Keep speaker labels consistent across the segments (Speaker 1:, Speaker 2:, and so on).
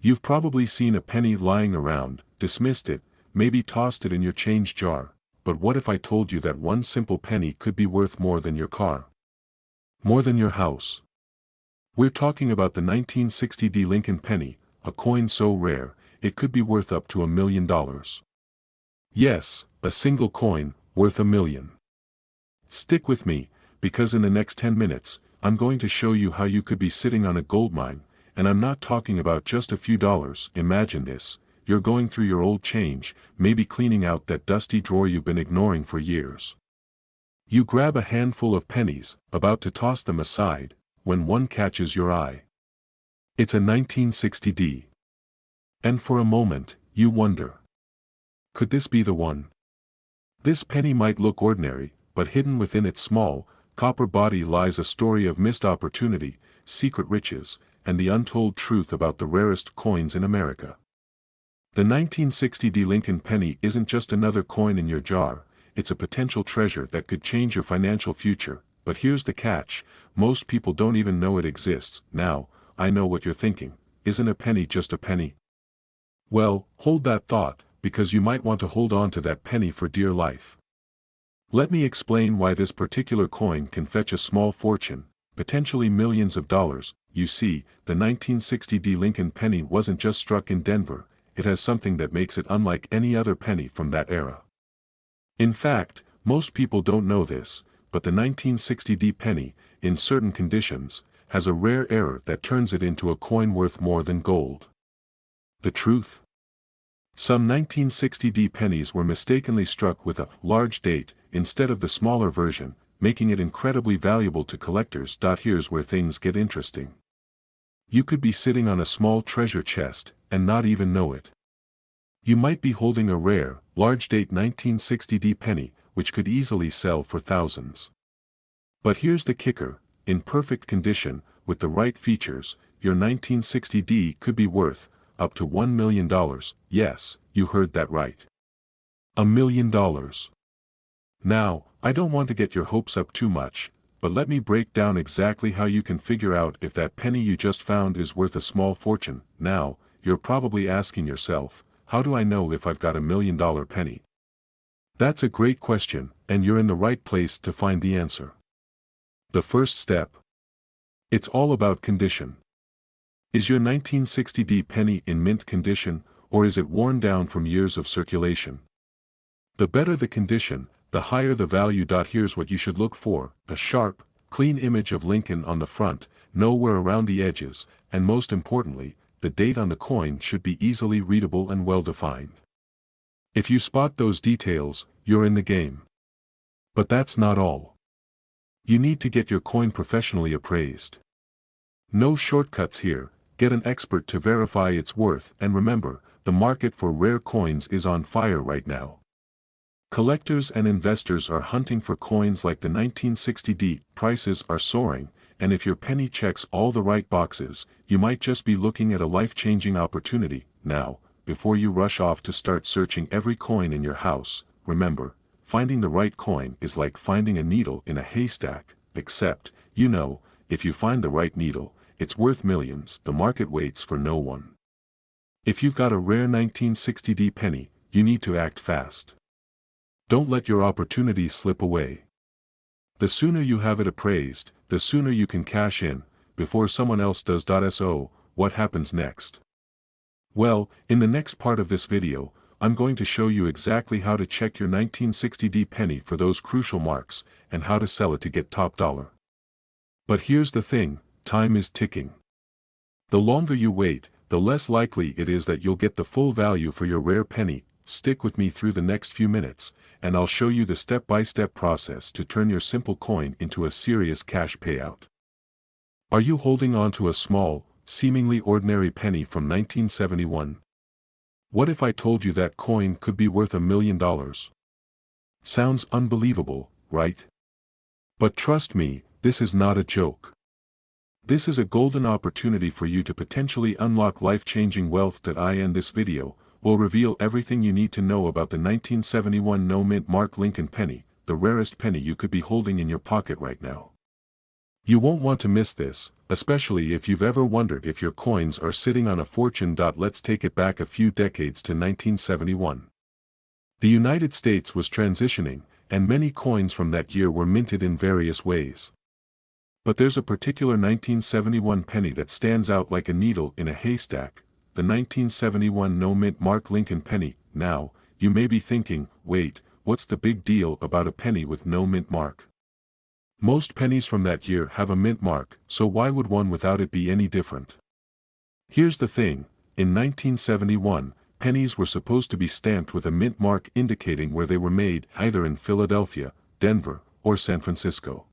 Speaker 1: You've probably seen a penny lying around, dismissed it, maybe tossed it in your change jar, but what if I told you that one simple penny could be worth more than your car? More than your house? We're talking about the 1960 Lincoln penny, a coin so rare, it could be worth up to $1 million. Yes, a single coin, worth $1 million. Stick with me, because in the next 10 minutes, I'm going to show you how you could be sitting on a goldmine, and I'm not talking about just a few dollars. Imagine this, you're going through your old change, maybe cleaning out that dusty drawer you've been ignoring for years. You grab a handful of pennies, about to toss them aside, when one catches your eye. It's a 1960. And for a moment, you wonder. Could this be the one? This penny might look ordinary, but hidden within its small, copper body lies a story of missed opportunity, secret riches, and the untold truth about the rarest coins in America. The 1960 Lincoln penny isn't just another coin in your jar, it's a potential treasure that could change your financial future, but here's the catch, most people don't even know it exists. Now, I know what you're thinking, isn't a penny just a penny? Well, hold that thought, because you might want to hold on to that penny for dear life. Let me explain why this particular coin can fetch a small fortune, potentially millions of dollars. You see, the 1960 Lincoln penny wasn't just struck in Denver, it has something that makes it unlike any other penny from that era. In fact, most people don't know this, but the 1960 penny, in certain conditions, has a rare error that turns it into a coin worth more than gold. The truth? Some 1960 pennies were mistakenly struck with a large date instead of the smaller version, making it incredibly valuable to collectors. Here's where things get interesting. You could be sitting on a small treasure chest and not even know it. You might be holding a rare, large-date 1960 penny, which could easily sell for thousands. But here's the kicker, in perfect condition, with the right features, your 1960 could be worth up to $1 million. Yes, you heard that right. $1 million. Now, I don't want to get your hopes up too much, but let me break down exactly how you can figure out if that penny you just found is worth a small fortune. Now, you're probably asking yourself, how do I know if I've got $1 million penny? That's a great question, and you're in the right place to find the answer. The first step. It's all about condition. Is your 1960 penny in mint condition, or is it worn down from years of circulation? The better the condition, the higher the value. Here's what you should look for: a sharp, clean image of Lincoln on the front, nowhere around the edges, and most importantly, the date on the coin should be easily readable and well-defined. If you spot those details, you're in the game. But that's not all. You need to get your coin professionally appraised. No shortcuts here, get an expert to verify its worth, and remember, the market for rare coins is on fire right now. Collectors and investors are hunting for coins like the 1960. Prices are soaring, and if your penny checks all the right boxes, you might just be looking at a life-changing opportunity. Now, before you rush off to start searching every coin in your house, remember, finding the right coin is like finding a needle in a haystack, except, if you find the right needle, it's worth millions. The market waits for no one. If you've got a rare 1960 penny, you need to act fast. Don't let your opportunity slip away. The sooner you have it appraised, the sooner you can cash in, before someone else does. So, what happens next? Well, in the next part of this video, I'm going to show you exactly how to check your 1960 penny for those crucial marks, and how to sell it to get top dollar. But here's the thing, time is ticking. The longer you wait, the less likely it is that you'll get the full value for your rare penny. Stick with me through the next few minutes, and I'll show you the step-by-step process to turn your simple coin into a serious cash payout. Are you holding on to a small, seemingly ordinary penny from 1971? What if I told you that coin could be worth $1 million? Sounds unbelievable, right? But trust me, this is not a joke. This is a golden opportunity for you to potentially unlock life-changing wealth. I end this video will reveal everything you need to know about the 1971 no-mint mark Lincoln penny, the rarest penny you could be holding in your pocket right now. You won't want to miss this, especially if you've ever wondered if your coins are sitting on a fortune. Let's take it back a few decades to 1971. The United States was transitioning, and many coins from that year were minted in various ways. But there's a particular 1971 penny that stands out like a needle in a haystack, the 1971 no-mint mark Lincoln penny. Now, you may be thinking, wait, what's the big deal about a penny with no mint mark? Most pennies from that year have a mint mark, so why would one without it be any different? Here's the thing, in 1971, pennies were supposed to be stamped with a mint mark indicating where they were made, either in Philadelphia, Denver, or San Francisco.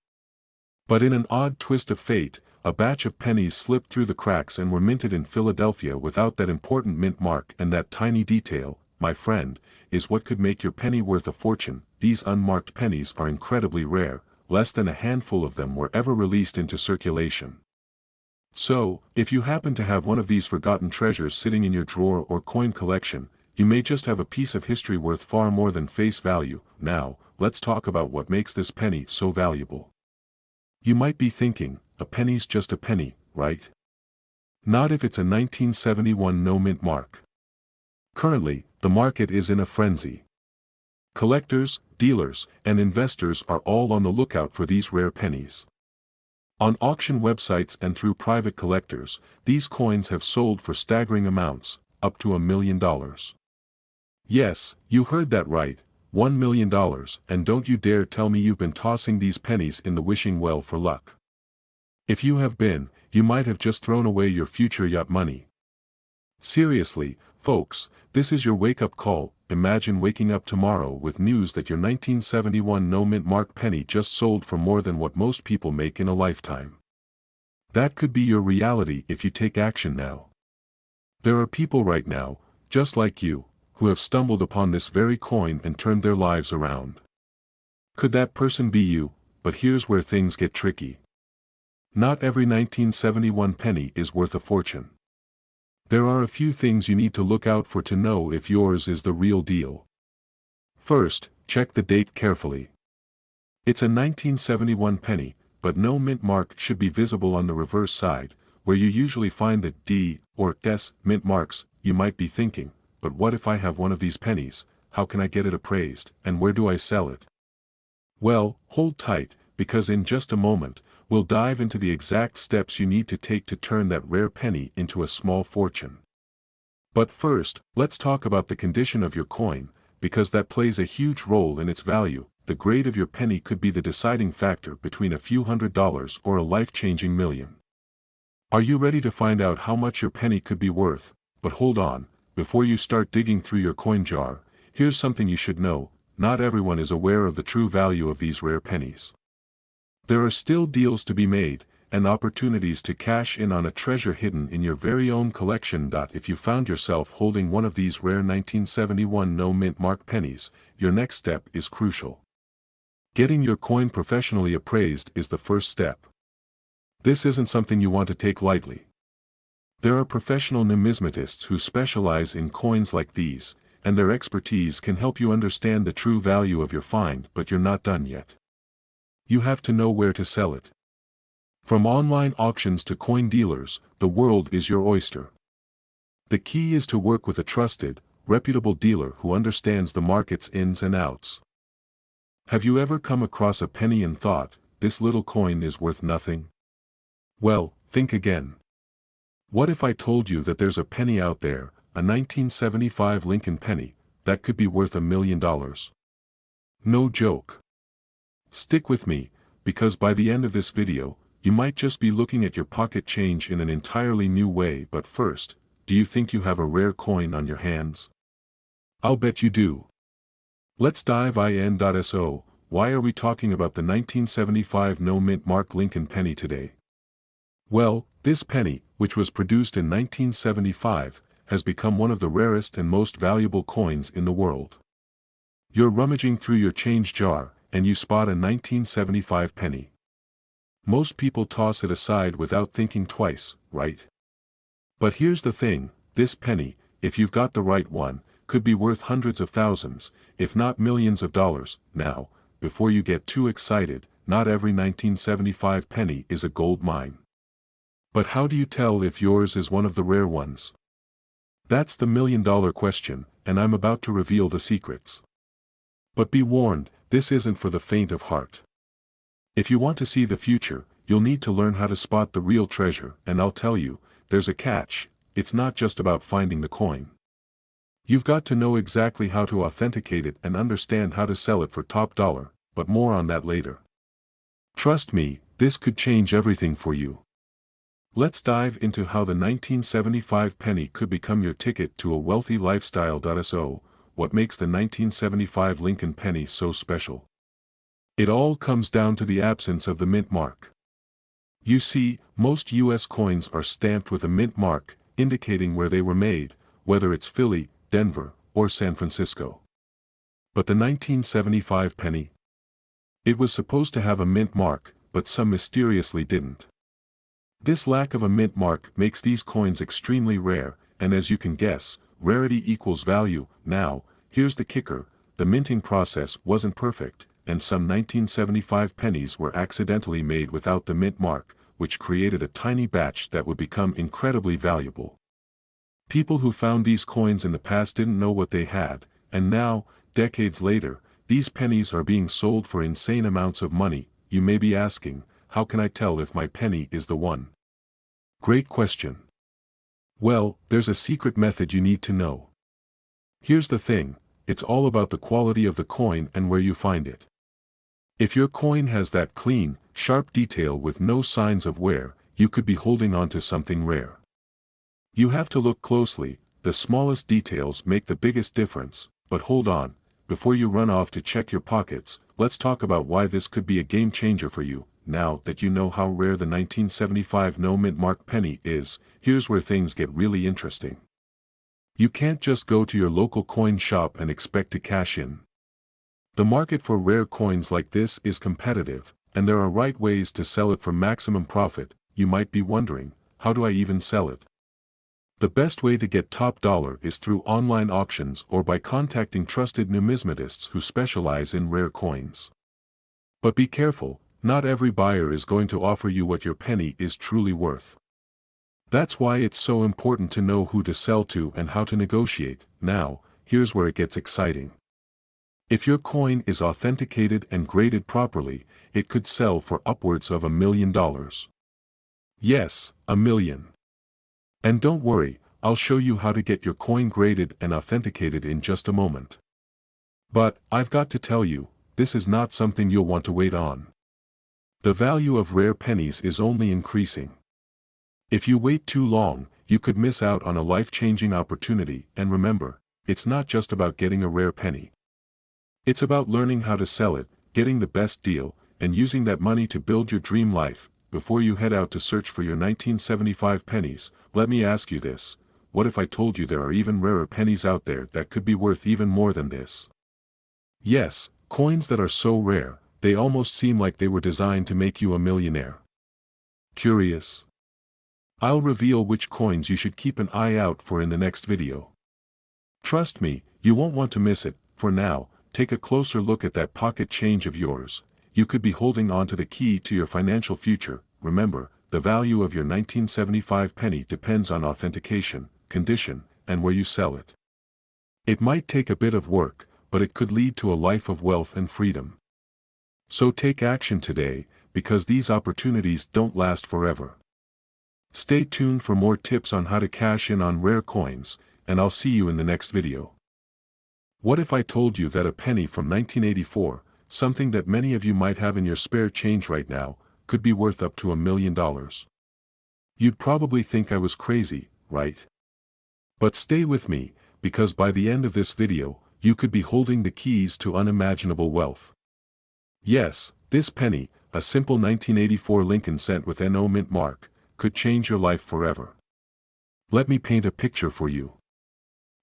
Speaker 1: But in an odd twist of fate, a batch of pennies slipped through the cracks and were minted in Philadelphia without that important mint mark, and that tiny detail, my friend, is what could make your penny worth a fortune. These unmarked pennies are incredibly rare, less than a handful of them were ever released into circulation. So, if you happen to have one of these forgotten treasures sitting in your drawer or coin collection, you may just have a piece of history worth far more than face value. Now, let's talk about what makes this penny so valuable. You might be thinking, a penny's just a penny, right? Not if it's a 1971 no-mint mark. Currently, the market is in a frenzy. Collectors, dealers, and investors are all on the lookout for these rare pennies. On auction websites and through private collectors, these coins have sold for staggering amounts, up to $1 million. Yes, you heard that right, $1 million, and don't you dare tell me you've been tossing these pennies in the wishing well for luck. If you have been, you might have just thrown away your future yacht money. Seriously, folks, this is your wake-up call. Imagine waking up tomorrow with news that your 1971 no-mint mark penny just sold for more than what most people make in a lifetime. That could be your reality if you take action now. There are people right now, just like you, who have stumbled upon this very coin and turned their lives around. Could that person be you? But here's where things get tricky. Not every 1971 penny is worth a fortune. There are a few things you need to look out for to know if yours is the real deal. First, check the date carefully. It's a 1971 penny, but no mint mark should be visible on the reverse side, where you usually find the D or S mint marks. You might be thinking, but what if I have one of these pennies? How can I get it appraised, and where do I sell it? Well, hold tight, because in just a moment, we'll dive into the exact steps you need to take to turn that rare penny into a small fortune. But first, let's talk about the condition of your coin, because that plays a huge role in its value. The grade of your penny could be the deciding factor between a few $100s or a life-changing million. Are you ready to find out how much your penny could be worth? But hold on, before you start digging through your coin jar, here's something you should know: not everyone is aware of the true value of these rare pennies. There are still deals to be made, and opportunities to cash in on a treasure hidden in your very own collection. If you found yourself holding one of these rare 1971 no-mint mark pennies, your next step is crucial. Getting your coin professionally appraised is the first step. This isn't something you want to take lightly. There are professional numismatists who specialize in coins like these, and their expertise can help you understand the true value of your find. But you're not done yet. You have to know where to sell it. From online auctions to coin dealers, the world is your oyster. The key is to work with a trusted, reputable dealer who understands the market's ins and outs. Have you ever come across a penny and thought, this little coin is worth nothing? Well, think again. What if I told you that there's a penny out there, a 1975 Lincoln penny, that could be worth $1 million? No joke. Stick with me, because by the end of this video, you might just be looking at your pocket change in an entirely new way. But first, do you think you have a rare coin on your hands? I'll bet you do. Let's dive in. So, why are we talking about the 1975 no-mint mark Lincoln penny today? Well, this penny, which was produced in 1975, has become one of the rarest and most valuable coins in the world. You're rummaging through your change jar, and you spot a 1975 penny. Most people toss it aside without thinking twice, right? But here's the thing, this penny, if you've got the right one, could be worth hundreds of thousands, if not millions of dollars. Now, before you get too excited, not every 1975 penny is a gold mine. But how do you tell if yours is one of the rare ones? That's the million-dollar question, and I'm about to reveal the secrets. But be warned, this isn't for the faint of heart. If you want to see the future, you'll need to learn how to spot the real treasure, and I'll tell you, there's a catch. It's not just about finding the coin. You've got to know exactly how to authenticate it and understand how to sell it for top dollar, but more on that later. Trust me, this could change everything for you. Let's dive into how the 1975 penny could become your ticket to a wealthy lifestyle. So, what makes the 1975 Lincoln penny so special? It all comes down to the absence of the mint mark. You see, most US coins are stamped with a mint mark, indicating where they were made, whether it's Philly, Denver, or San Francisco. But the 1975 penny? It was supposed to have a mint mark, but some mysteriously didn't. This lack of a mint mark makes these coins extremely rare, and as you can guess, rarity equals value. Now, here's the kicker, the minting process wasn't perfect, and some 1975 pennies were accidentally made without the mint mark, which created a tiny batch that would become incredibly valuable. People who found these coins in the past didn't know what they had, and now, decades later, these pennies are being sold for insane amounts of money. You may be asking, how can I tell if my penny is the one? Great question. Well, there's a secret method you need to know. Here's the thing, it's all about the quality of the coin and where you find it. If your coin has that clean, sharp detail with no signs of wear, you could be holding on to something rare. You have to look closely, the smallest details make the biggest difference, but hold on, before you run off to check your pockets, let's talk about why this could be a game changer for you. Now that you know how rare the 1975 no mint mark penny is, here's where things get really interesting. You can't just go to your local coin shop and expect to cash in. The market for rare coins like this is competitive, and there are right ways to sell it for maximum profit. You might be wondering, how do I even sell it? The best way to get top dollar is through online auctions or by contacting trusted numismatists who specialize in rare coins. But be careful, not every buyer is going to offer you what your penny is truly worth. That's why it's so important to know who to sell to and how to negotiate. Now, here's where it gets exciting. If your coin is authenticated and graded properly, it could sell for upwards of $1 million. Yes, $1 million. And don't worry, I'll show you how to get your coin graded and authenticated in just a moment. But, I've got to tell you, this is not something you'll want to wait on. The value of rare pennies is only increasing. If you wait too long, you could miss out on a life-changing opportunity, and remember, it's not just about getting a rare penny. It's about learning how to sell it, getting the best deal, and using that money to build your dream life. Before you head out to search for your 1975 pennies, let me ask you this, what if I told you there are even rarer pennies out there that could be worth even more than this? Yes, coins that are so rare, they almost seem like they were designed to make you a millionaire. Curious? I'll reveal which coins you should keep an eye out for in the next video. Trust me, you won't want to miss it. For now, take a closer look at that pocket change of yours. You could be holding on to the key to your financial future. Remember, the value of your 1975 penny depends on authentication, condition, and where you sell it. It might take a bit of work, but it could lead to a life of wealth and freedom. So take action today, because these opportunities don't last forever. Stay tuned for more tips on how to cash in on rare coins, and I'll see you in the next video. What if I told you that a penny from 1984, something that many of you might have in your spare change right now, could be worth up to $1 million? You'd probably think I was crazy, right? But stay with me, because by the end of this video, you could be holding the keys to unimaginable wealth. Yes, this penny, a simple 1984 Lincoln cent with no mint mark, could change your life forever. Let me paint a picture for you.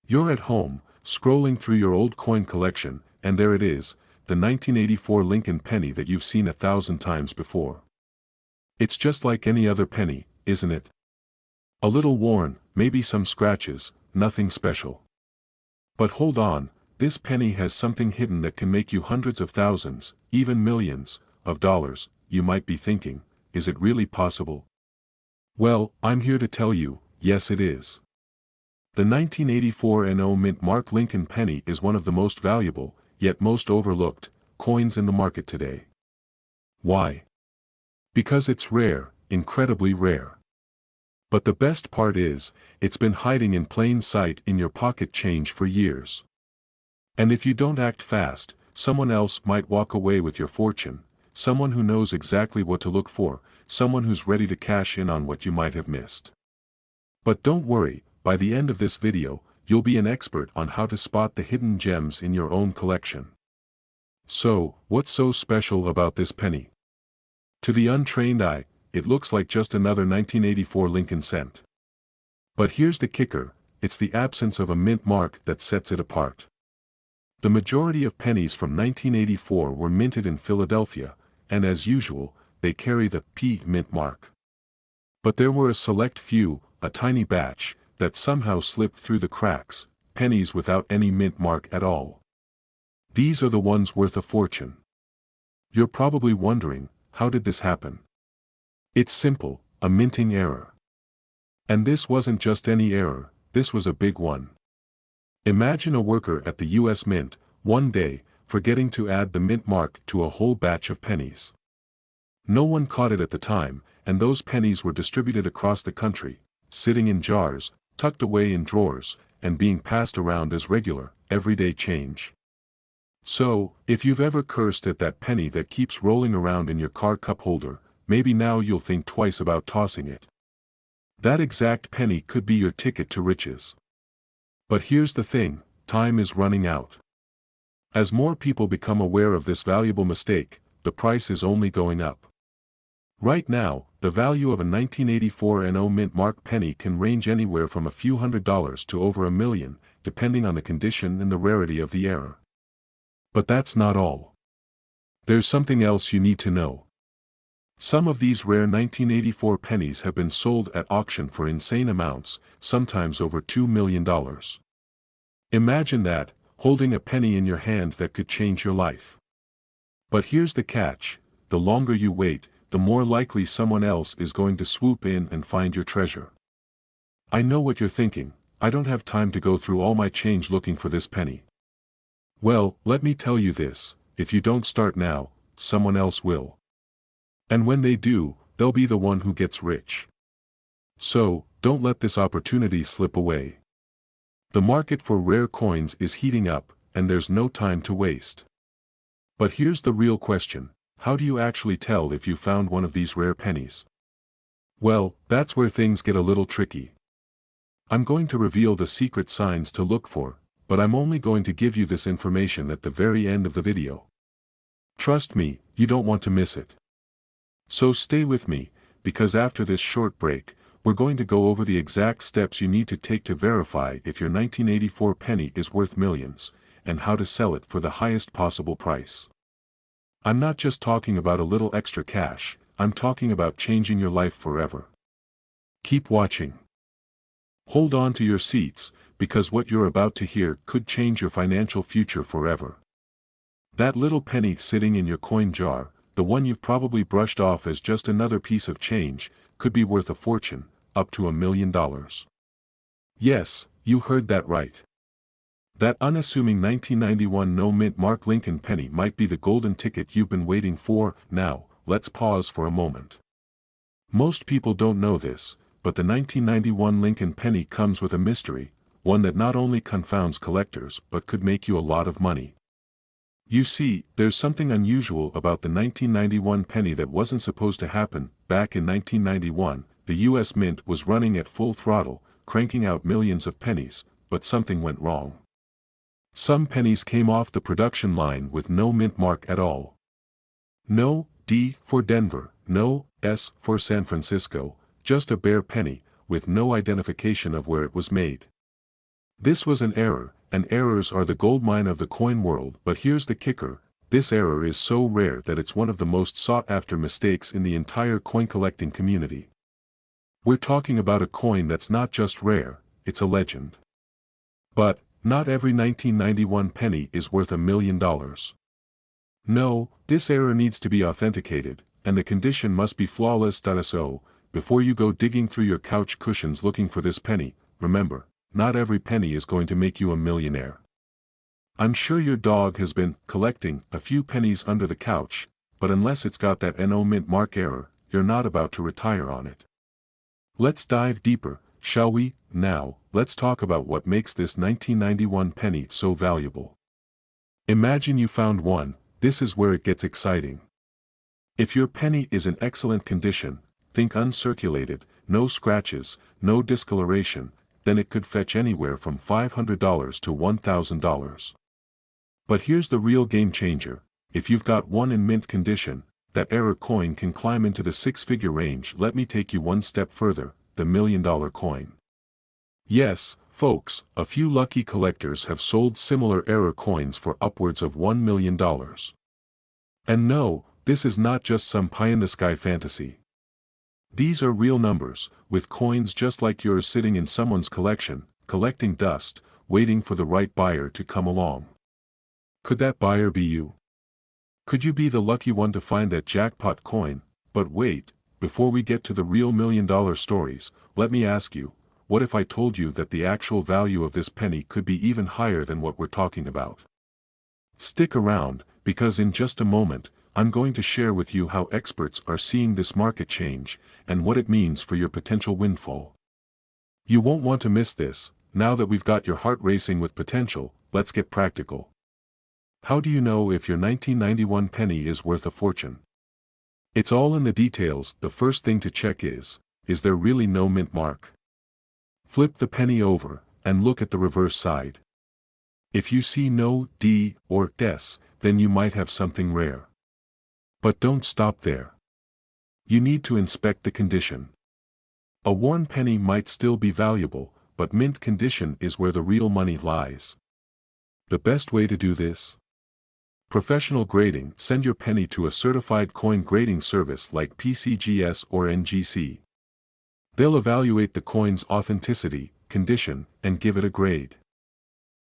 Speaker 1: You're at home, scrolling through your old coin collection, and there it is, the 1984 Lincoln penny that you've seen 1,000 times before. It's just like any other penny, isn't it? A little worn, maybe some scratches, nothing special. But hold on, this penny has something hidden that can make you hundreds of thousands, even millions, of dollars, you might be thinking, is it really possible? Well, I'm here to tell you, yes it is. The 1984 NO Mint Mark Lincoln penny is one of the most valuable, yet most overlooked, coins in the market today. Why? Because it's rare, incredibly rare. But the best part is, it's been hiding in plain sight in your pocket change for years. And if you don't act fast, someone else might walk away with your fortune, someone who knows exactly what to look for, someone who's ready to cash in on what you might have missed. But don't worry, by the end of this video, you'll be an expert on how to spot the hidden gems in your own collection. So, what's so special about this penny? To the untrained eye, it looks like just another 1984 Lincoln cent. But here's the kicker, it's the absence of a mint mark that sets it apart. The majority of pennies from 1984 were minted in Philadelphia, and as usual, they carry the P mint mark. But there were a select few, a tiny batch, that somehow slipped through the cracks, pennies without any mint mark at all. These are the ones worth a fortune. You're probably wondering, how did this happen? It's simple, a minting error. And this wasn't just any error, this was a big one. Imagine a worker at the US Mint, one day, forgetting to add the mint mark to a whole batch of pennies. No one caught it at the time, and those pennies were distributed across the country, sitting in jars, tucked away in drawers, and being passed around as regular, everyday change. So, if you've ever cursed at that penny that keeps rolling around in your car cup holder, maybe now you'll think twice about tossing it. That exact penny could be your ticket to riches. But here's the thing, time is running out. As more people become aware of this valuable mistake, the price is only going up. Right now, the value of a 1984 NO Mint Mark penny can range anywhere from a few $100s to over $1 million, depending on the condition and the rarity of the error. But that's not all. There's something else you need to know. Some of these rare 1984 pennies have been sold at auction for insane amounts, sometimes over $2 million. Imagine that, holding a penny in your hand that could change your life. But here's the catch, the longer you wait, the more likely someone else is going to swoop in and find your treasure. I know what you're thinking, I don't have time to go through all my change looking for this penny. Well, let me tell you this, if you don't start now, someone else will. And when they do, they'll be the one who gets rich. So, don't let this opportunity slip away. The market for rare coins is heating up, and there's no time to waste. But here's the real question, how do you actually tell if you found one of these rare pennies? Well, that's where things get a little tricky. I'm going to reveal the secret signs to look for, but I'm only going to give you this information at the very end of the video. Trust me, you don't want to miss it. So stay with me, because after this short break, we're going to go over the exact steps you need to take to verify if your 1984 penny is worth millions, and how to sell it for the highest possible price. I'm not just talking about a little extra cash, I'm talking about changing your life forever. Keep watching. Hold on to your seats, because what you're about to hear could change your financial future forever. That little penny sitting in your coin jar, the one you've probably brushed off as just another piece of change, could be worth a fortune, up to $1 million. Yes, you heard that right. That unassuming 1991 No Mint Mark Lincoln penny might be the golden ticket you've been waiting for. Now, let's pause for a moment. Most people don't know this, but the 1991 Lincoln penny comes with a mystery, one that not only confounds collectors but could make you a lot of money. You see, there's something unusual about the 1991 penny that wasn't supposed to happen. Back in 1991, the US Mint was running at full throttle, cranking out millions of pennies, but something went wrong. Some pennies came off the production line with no mint mark at all. No D for Denver, no S for San Francisco, just a bare penny, with no identification of where it was made. This was an error, and errors are the goldmine of the coin world. But here's the kicker, this error is so rare that it's one of the most sought-after mistakes in the entire coin collecting community. We're talking about a coin that's not just rare, it's a legend. But, not every 1991 penny is worth $1 million. No, this error needs to be authenticated, and the condition must be flawless. So, before you go digging through your couch cushions looking for this penny, remember, not every penny is going to make you a millionaire. I'm sure your dog has been collecting a few pennies under the couch, but unless it's got that NO mint mark error, you're not about to retire on it. Let's dive deeper, shall we? Now, let's talk about what makes this 1991 penny so valuable. Imagine you found one. This is where it gets exciting. If your penny is in excellent condition, think uncirculated, no scratches, no discoloration, then it could fetch anywhere from $500 to $1,000. But here's the real game changer. If you've got one in mint condition, that error coin can climb into the six-figure range. Let me take you one step further, the million-dollar coin. Yes, folks, a few lucky collectors have sold similar error coins for upwards of $1 million. And no, this is not just some pie-in-the-sky fantasy. These are real numbers, with coins just like yours sitting in someone's collection, collecting dust, waiting for the right buyer to come along. Could that buyer be you? Could you be the lucky one to find that jackpot coin? But wait, before we get to the real million-dollar stories, let me ask you, what if I told you that the actual value of this penny could be even higher than what we're talking about? Stick around, because in just a moment, I'm going to share with you how experts are seeing this market change, and what it means for your potential windfall. You won't want to miss this. Now that we've got your heart racing with potential, let's get practical. How do you know if your 1991 penny is worth a fortune? It's all in the details. The first thing to check is there really no mint mark? Flip the penny over, and look at the reverse side. If you see no D or S, then you might have something rare. But don't stop there. You need to inspect the condition. A worn penny might still be valuable, but mint condition is where the real money lies. The best way to do this? Professional grading. Send your penny to a certified coin grading service like PCGS or NGC. They'll evaluate the coin's authenticity, condition, and give it a grade.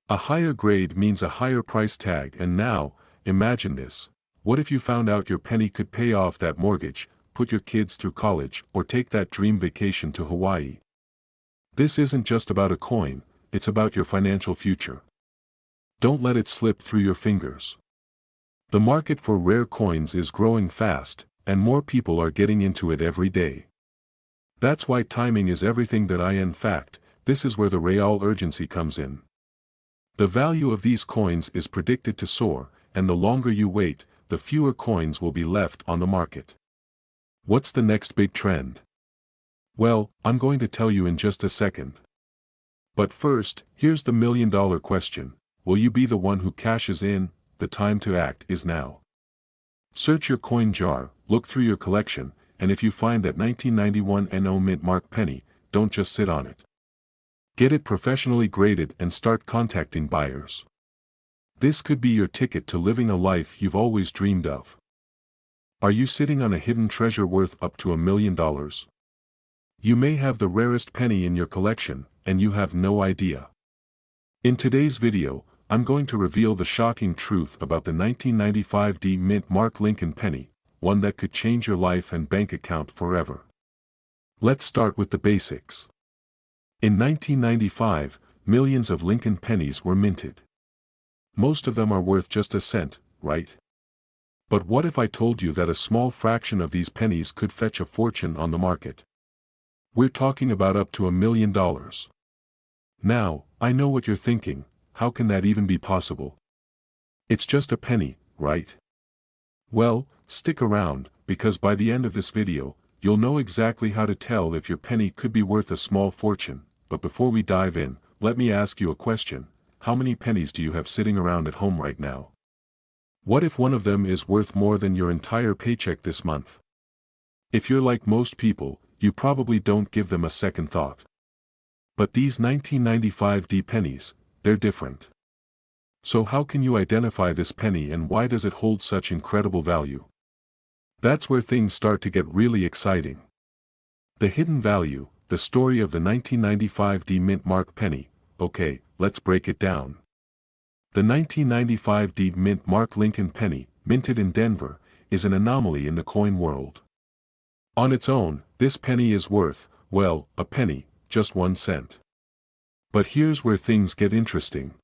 Speaker 1: A higher grade means a higher price tag. And now, imagine this. What if you found out your penny could pay off that mortgage, put your kids through college, or take that dream vacation to Hawaii? This isn't just about a coin, it's about your financial future. Don't let it slip through your fingers. The market for rare coins is growing fast, and more people are getting into it every day. That's why timing is everything. In fact, this is where the real urgency comes in. The value of these coins is predicted to soar, and the longer you wait, the fewer coins will be left on the market. What's the next big trend? Well, I'm going to tell you in just a second. But first, here's the million-dollar question. Will you be the one who cashes in? The time to act is now. Search your coin jar, look through your collection, and if you find that 1991 NO mint mark penny, don't just sit on it. Get it professionally graded and start contacting buyers. This could be your ticket to living a life you've always dreamed of. Are you sitting on a hidden treasure worth up to $1 million? You may have the rarest penny in your collection, and you have no idea. In today's video, I'm going to reveal the shocking truth about the 1995 D mint mark Lincoln penny, one that could change your life and bank account forever. Let's start with the basics. In 1995, millions of Lincoln pennies were minted. Most of them are worth just a cent, right? But what if I told you that a small fraction of these pennies could fetch a fortune on the market? We're talking about up to $1 million. Now, I know what you're thinking. How can that even be possible? It's just a penny, right? Well, stick around, because by the end of this video, you'll know exactly how to tell if your penny could be worth a small fortune. But before we dive in, let me ask you a question. How many pennies do you have sitting around at home right now? What if one of them is worth more than your entire paycheck this month? If you're like most people, you probably don't give them a second thought. But these 1995 D pennies, they're different. So how can you identify this penny and why does it hold such incredible value? That's where things start to get really exciting. The hidden value, the story of the 1995 D mint mark penny. Okay, let's break it down. The 1995 D mint mark Lincoln penny, minted in Denver, is an anomaly in the coin world. On its own, this penny is worth, well, a penny, just 1 cent. But here's where things get interesting.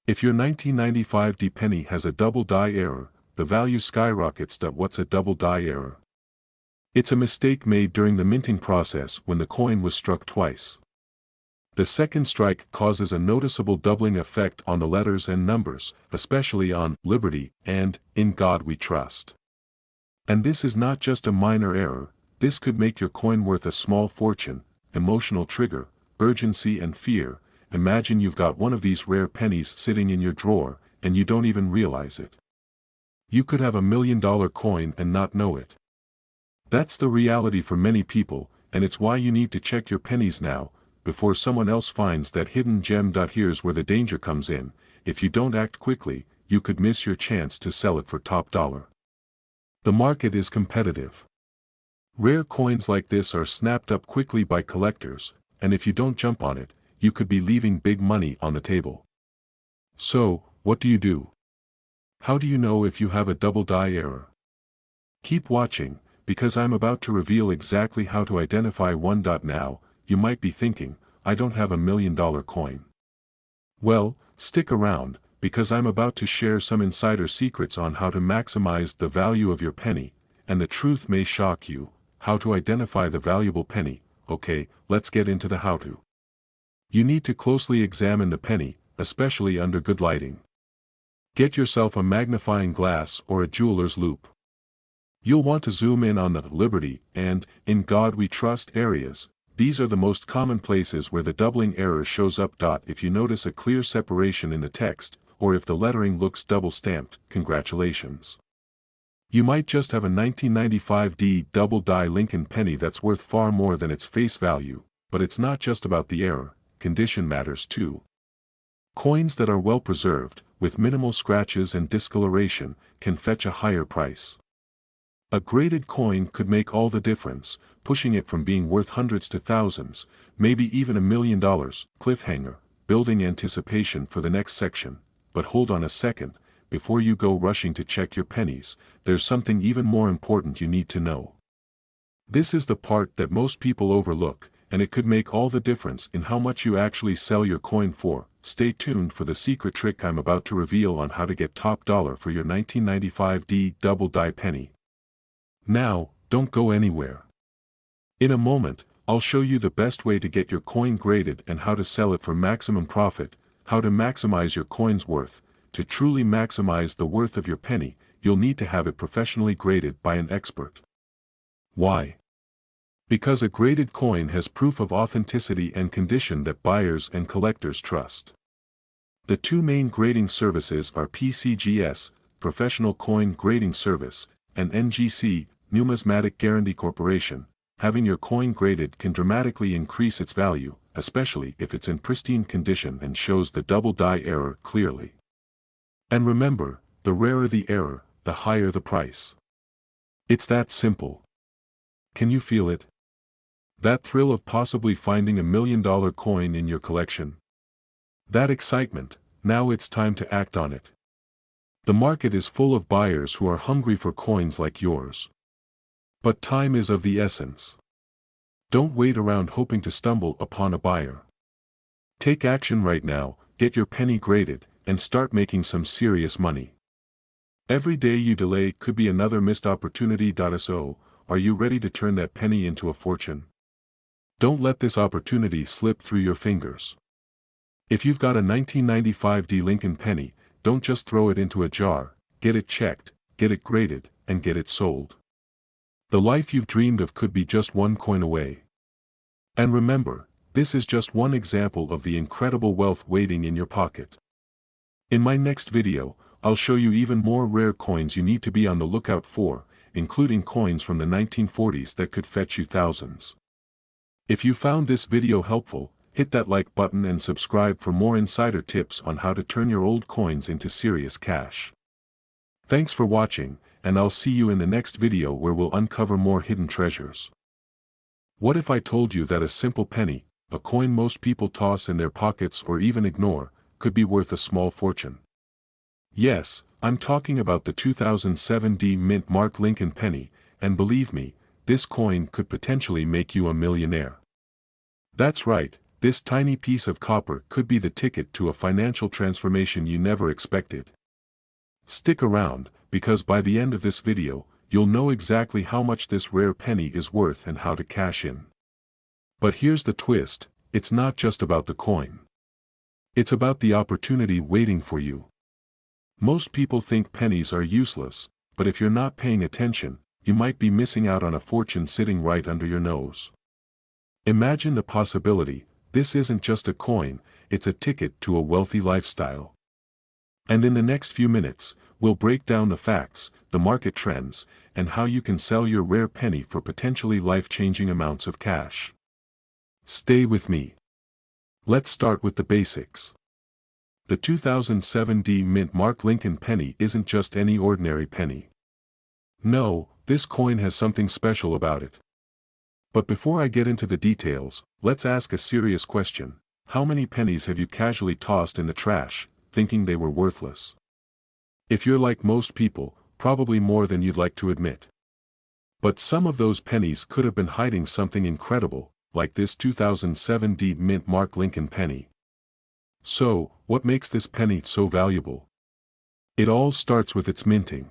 Speaker 1: If your 1995 D penny has a double die error, the value skyrockets. What's a double die error? It's a mistake made during the minting process when the coin was struck twice. The second strike causes a noticeable doubling effect on the letters and numbers, especially on Liberty and In God We Trust. And this is not just a minor error, this could make your coin worth a small fortune. Emotional trigger, urgency and fear. Imagine you've got one of these rare pennies sitting in your drawer, and you don't even realize it. You could have $1 million coin and not know it. That's the reality for many people, and it's why you need to check your pennies now, before someone else finds that hidden gem. Here's where the danger comes in. If you don't act quickly, you could miss your chance to sell it for top dollar. The market is competitive. Rare coins like this are snapped up quickly by collectors, and if you don't jump on it, you could be leaving big money on the table. So, what do you do? How do you know if you have a double die error? Keep watching, because I'm about to reveal exactly how to identify one. Now, you might be thinking, I don't have $1 million coin. Well, stick around, because I'm about to share some insider secrets on how to maximize the value of your penny, and the truth may shock you. How to identify the valuable penny. Okay, let's get into the how-to. You need to closely examine the penny, especially under good lighting. Get yourself a magnifying glass or a jeweler's loupe. You'll want to zoom in on the Liberty and In God We Trust areas. These are the most common places where the doubling error shows up. If you notice a clear separation in the text, or if the lettering looks double-stamped, congratulations. You might just have a 1995 D double die Lincoln penny that's worth far more than its face value, but it's not just about the error, condition matters too. Coins that are well preserved, with minimal scratches and discoloration, can fetch a higher price. A graded coin could make all the difference, pushing it from being worth hundreds to thousands, maybe even $1 million. Cliffhanger, building anticipation for the next section. But hold on a second, before you go rushing to check your pennies, there's something even more important you need to know. This is the part that most people overlook, and it could make all the difference in how much you actually sell your coin for. Stay tuned for the secret trick I'm about to reveal on how to get top dollar for your 1995 D double die penny. Now, don't go anywhere. In a moment, I'll show you the best way to get your coin graded and how to sell it for maximum profit, how to maximize your coin's worth. To truly maximize the worth of your penny, you'll need to have it professionally graded by an expert. Why? Because a graded coin has proof of authenticity and condition that buyers and collectors trust. The two main grading services are PCGS, Professional Coin Grading Service, and NGC, Numismatic Guarantee Corporation. Having your coin graded can dramatically increase its value, especially if it's in pristine condition and shows the double die error clearly. And remember, the rarer the error, the higher the price. It's that simple. Can you feel it? That thrill of possibly finding $1 million coin in your collection? That excitement, now it's time to act on it. The market is full of buyers who are hungry for coins like yours. But time is of the essence. Don't wait around hoping to stumble upon a buyer. Take action right now, get your penny graded, and start making some serious money. Every day you delay could be another missed opportunity. So, are you ready to turn that penny into a fortune? Don't let this opportunity slip through your fingers. If you've got a 1995 D Lincoln penny, don't just throw it into a jar, get it checked, get it graded, and get it sold. The life you've dreamed of could be just one coin away. And remember, this is just one example of the incredible wealth waiting in your pocket. In my next video, I'll show you even more rare coins you need to be on the lookout for, including coins from the 1940s that could fetch you thousands. If you found this video helpful, hit that like button and subscribe for more insider tips on how to turn your old coins into serious cash. Thanks for watching, and I'll see you in the next video where we'll uncover more hidden treasures. What if I told you that a simple penny, a coin most people toss in their pockets or even ignore, could be worth a small fortune? Yes, I'm talking about the 2007 Mint Mark Lincoln penny, and believe me, this coin could potentially make you a millionaire. That's right, this tiny piece of copper could be the ticket to a financial transformation you never expected. Stick around, because by the end of this video, you'll know exactly how much this rare penny is worth and how to cash in. But here's the twist, it's not just about the coin. It's about the opportunity waiting for you. Most people think pennies are useless, but if you're not paying attention, you might be missing out on a fortune sitting right under your nose. Imagine the possibility, this isn't just a coin, it's a ticket to a wealthy lifestyle. And in the next few minutes, we'll break down the facts, the market trends, and how you can sell your rare penny for potentially life-changing amounts of cash. Stay with me. Let's start with the basics. The 2007 Mint Mark Lincoln penny isn't just any ordinary penny. No, this coin has something special about it. But before I get into the details, let's ask a serious question. How many pennies have you casually tossed in the trash, thinking they were worthless? If you're like most people, probably more than you'd like to admit. But some of those pennies could have been hiding something incredible, like this 2007 Mint Mark Lincoln penny. So, what makes this penny so valuable? It all starts with its minting.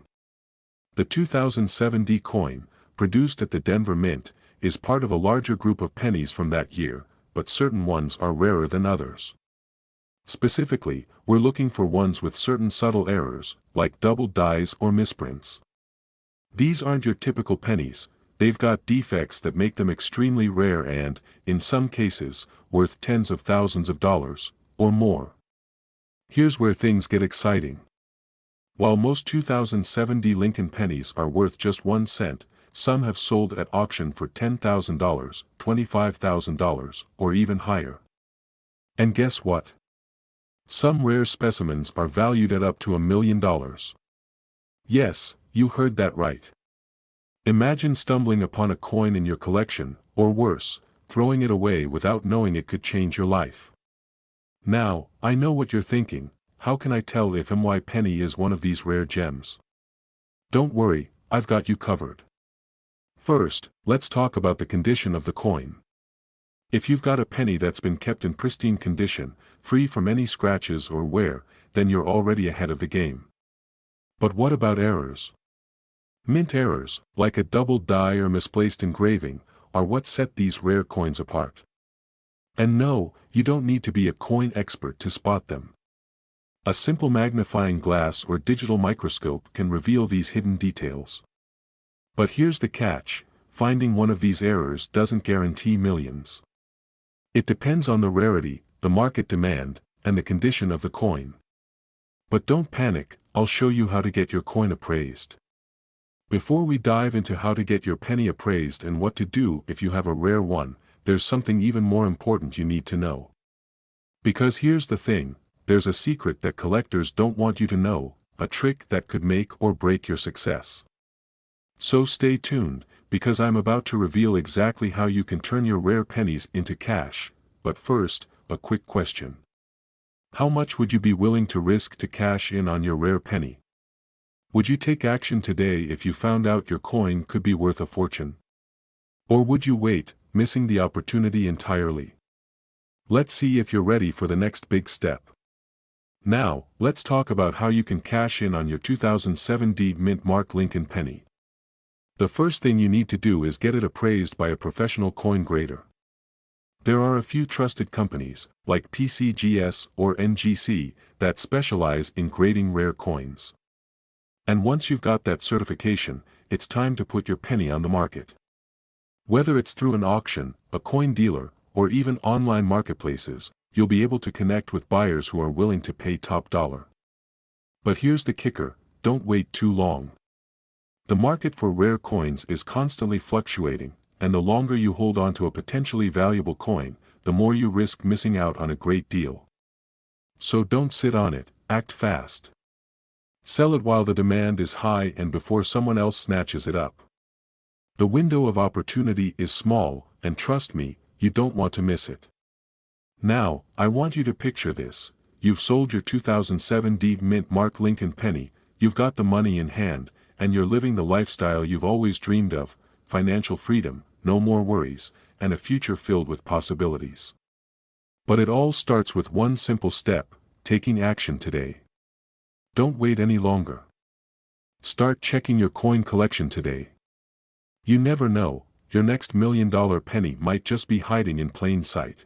Speaker 1: The 2007 coin, produced at the Denver Mint, is part of a larger group of pennies from that year, but certain ones are rarer than others. Specifically, we're looking for ones with certain subtle errors, like doubled dies or misprints. These aren't your typical pennies, they've got defects that make them extremely rare and, in some cases, worth tens of thousands of dollars, or more. Here's where things get exciting. While most 2007 Lincoln pennies are worth just 1 cent, some have sold at auction for $10,000, $25,000, or even higher. And guess what? Some rare specimens are valued at up to $1 million. Yes, you heard that right. Imagine stumbling upon a coin in your collection, or worse, throwing it away without knowing it could change your life. Now, I know what you're thinking, how can I tell if my penny is one of these rare gems? Don't worry, I've got you covered. First, let's talk about the condition of the coin. If you've got a penny that's been kept in pristine condition, free from any scratches or wear, then you're already ahead of the game. But what about errors? Mint errors, like a doubled die or misplaced engraving, are what set these rare coins apart. And no, you don't need to be a coin expert to spot them. A simple magnifying glass or digital microscope can reveal these hidden details. But here's the catch, finding one of these errors doesn't guarantee millions. It depends on the rarity, the market demand, and the condition of the coin. But don't panic, I'll show you how to get your coin appraised. Before we dive into how to get your penny appraised and what to do if you have a rare one, there's something even more important you need to know. Because here's the thing, there's a secret that collectors don't want you to know, a trick that could make or break your success. So stay tuned, because I'm about to reveal exactly how you can turn your rare pennies into cash. But first, a quick question. How much would you be willing to risk to cash in on your rare penny? Would you take action today if you found out your coin could be worth a fortune? Or would you wait, missing the opportunity entirely? Let's see if you're ready for the next big step. Now, let's talk about how you can cash in on your 2007 Mint Mark Lincoln penny. The first thing you need to do is get it appraised by a professional coin grader. There are a few trusted companies, like PCGS or NGC, that specialize in grading rare coins. And once you've got that certification, it's time to put your penny on the market. Whether it's through an auction, a coin dealer, or even online marketplaces, you'll be able to connect with buyers who are willing to pay top dollar. But here's the kicker, don't wait too long. The market for rare coins is constantly fluctuating, and the longer you hold on to a potentially valuable coin, the more you risk missing out on a great deal. So don't sit on it, act fast. Sell it while the demand is high and before someone else snatches it up. The window of opportunity is small, and trust me, you don't want to miss it. Now, I want you to picture this. you've sold your 2007 Deep Mint Mark Lincoln penny, you've got the money in hand, and you're living the lifestyle you've always dreamed of: financial freedom, no more worries, and a future filled with possibilities. But it all starts with one simple step: taking action today. Don't wait any longer. Start checking your coin collection today. You never know, your next $1,000,000 penny might just be hiding in plain sight.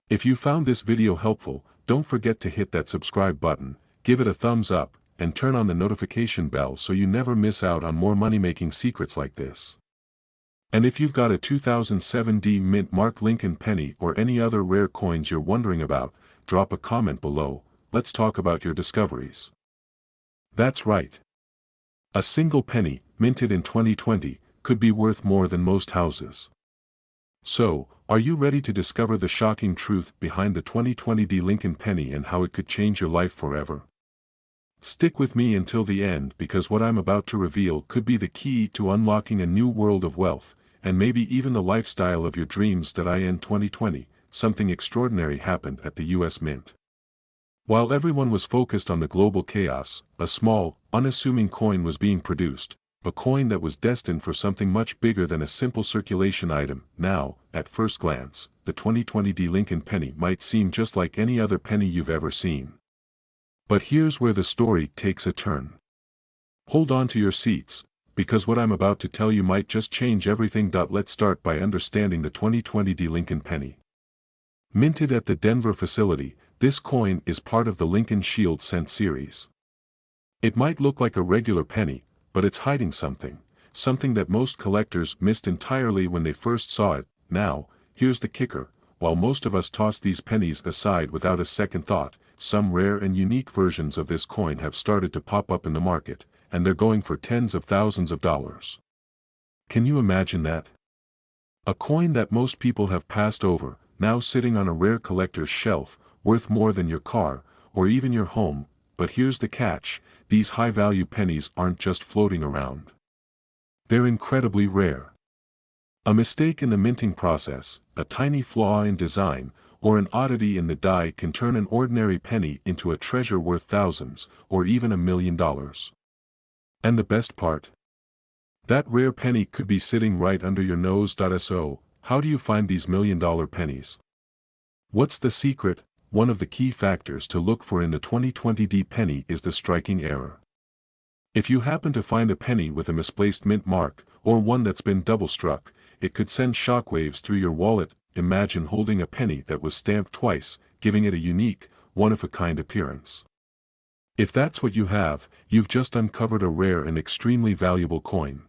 Speaker 1: If you found this video helpful, don't forget to hit that subscribe button, give it a thumbs up, and turn on the notification bell so you never miss out on more money-making secrets like this. And if you've got a 2007 D Mint Mark Lincoln penny or any other rare coins you're wondering about, drop a comment below. Let's talk about your discoveries. That's right. A single penny, minted in 2020, could be worth more than most houses. So, are you ready to discover the shocking truth behind the 2020 D Lincoln penny and how it could change your life forever? Stick with me until the end, because what I'm about to reveal could be the key to unlocking a new world of wealth, and maybe even the lifestyle of your dreams. In 2020, something extraordinary happened at the US Mint. While everyone was focused on the global chaos, a small, unassuming coin was being produced, a coin that was destined for something much bigger than a simple circulation item. Now, at first glance, the 2020 D Lincoln penny might seem just like any other penny you've ever seen. But here's where the story takes a turn. Hold on to your seats, because what I'm about to tell you might just change everything. Let's start by understanding the 2020 D Lincoln penny. Minted at the Denver facility, this coin is part of the Lincoln Shield cent series. It might look like a regular penny, but it's hiding something that most collectors missed entirely when they first saw it. Now, here's the kicker: while most of us toss these pennies aside without a second thought, some rare and unique versions of this coin have started to pop up in the market, and they're going for tens of thousands of dollars. Can you imagine that? A coin that most people have passed over, now sitting on a rare collector's shelf, worth more than your car, or even your home. But here's the catch: these high-value pennies aren't just floating around. They're incredibly rare. A mistake in the minting process, a tiny flaw in design, or an oddity in the die can turn an ordinary penny into a treasure worth thousands, or even $1,000,000. And the best part? That rare penny could be sitting right under your nose. So, how do you find these $1,000,000 pennies? What's the secret? One of the key factors to look for in the 2020 D penny is the striking error. If you happen to find a penny with a misplaced mint mark, or one that's been double-struck, it could send shockwaves through your wallet. Imagine holding a penny that was stamped twice, giving it a unique, one-of-a-kind appearance. If that's what you have, you've just uncovered a rare and extremely valuable coin.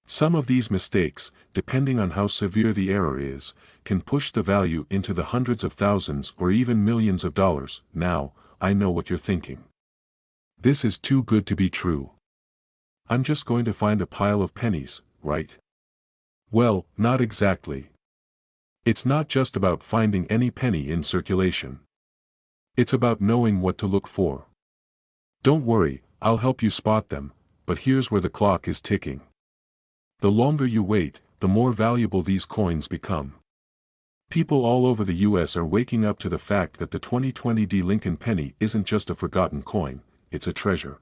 Speaker 1: Some of these mistakes, depending on how severe the error is, can push the value into the hundreds of thousands or even millions of dollars. Now, I know what you're thinking. This is too good to be true. I'm just going to find a pile of pennies, right? Well, not exactly. It's not just about finding any penny in circulation. It's about knowing what to look for. Don't worry, I'll help you spot them, but here's where the clock is ticking. The longer you wait, the more valuable these coins become. People all over the US are waking up to the fact that the 2020 D Lincoln penny isn't just a forgotten coin, it's a treasure.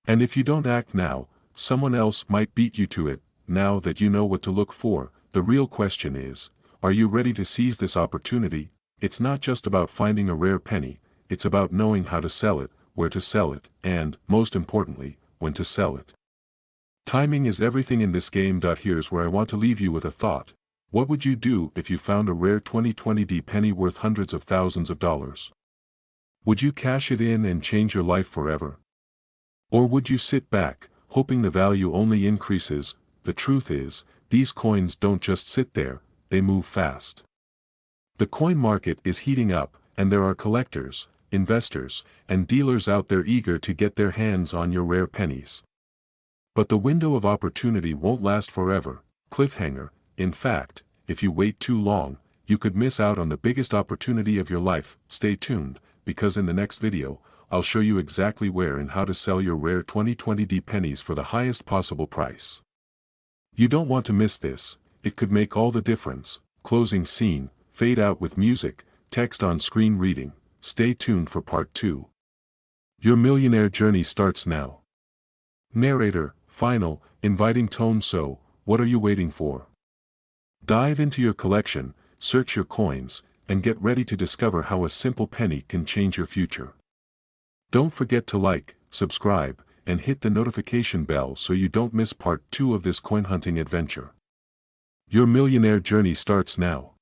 Speaker 1: And if you don't act now, someone else might beat you to it. Now that you know what to look for, the real question is, are you ready to seize this opportunity? It's not just about finding a rare penny, it's about knowing how to sell it, where to sell it, and, most importantly, when to sell it. Timing is everything in this game. Here's where I want to leave you with a thought. What would you do if you found a rare 2020 D penny worth hundreds of thousands of dollars? Would you cash it in and change your life forever? Or would you sit back, hoping the value only increases? The truth is, these coins don't just sit there, they move fast. The coin market is heating up, and there are collectors, investors, and dealers out there eager to get their hands on your rare pennies. But the window of opportunity won't last forever. Cliffhanger: in fact, if you wait too long, you could miss out on the biggest opportunity of your life. Stay tuned, because in the next video, I'll show you exactly where and how to sell your rare 2020 D pennies for the highest possible price. You don't want to miss this, it could make all the difference. Closing scene, fade out with music, text on screen reading. stay tuned for part 2. Your millionaire journey starts now. Narrator, final, inviting tone. So, what are you waiting for? Dive into your collection, search your coins, and get ready to discover how a simple penny can change your future. Don't forget to like, subscribe, and hit the notification bell so you don't miss part 2 of this coin hunting adventure. Your millionaire journey starts now.